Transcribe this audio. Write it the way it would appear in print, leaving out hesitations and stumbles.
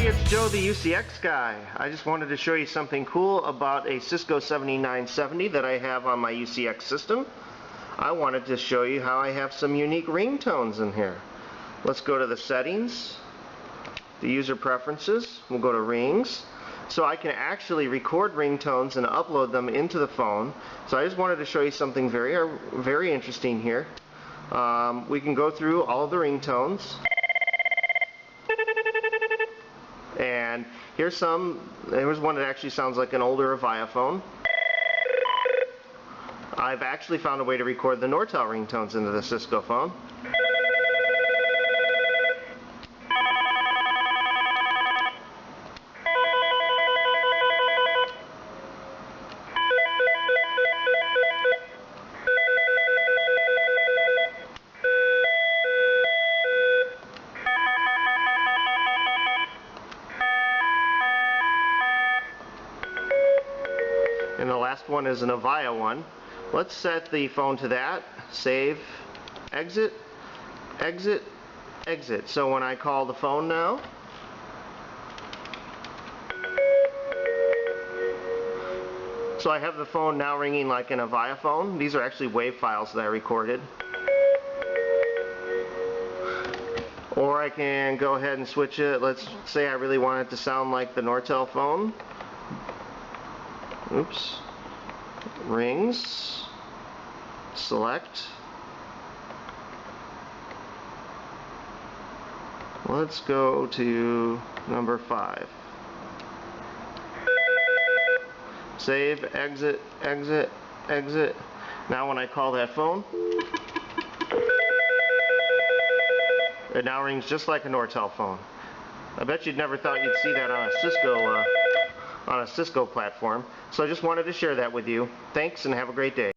everybody, it's Joe the UCX guy. I just wanted to show you something cool about a Cisco 7970 that I have on my UCX system. I wanted to show you how I have some unique ringtones in here. Let's go to the settings, the user preferences, we'll go to rings. So I can actually record ringtones and upload them into the phone. So I just wanted to show you something very interesting here. We can go through all of the ringtones. And here's one that actually sounds like an older Avaya phone. I've actually found a way to record the eMetroTel ringtones into the Cisco phone. And the last one is an Avaya one. Let's set the phone to that. Save, exit, exit, exit. So when I call the phone now, so I have the phone now ringing like an Avaya phone. These are actually WAV files that I recorded. Or I can go ahead and switch it. Let's say I really want it to sound like the eMetroTel phone. Oops. Rings. Select. Let's go to number 5. Save, exit, exit, exit. Now when I call that phone, it now rings just like a eMetroTel phone. I bet you'd never thought you'd see that on a Cisco platform. So I just wanted to share that with you. Thanks and have a great day.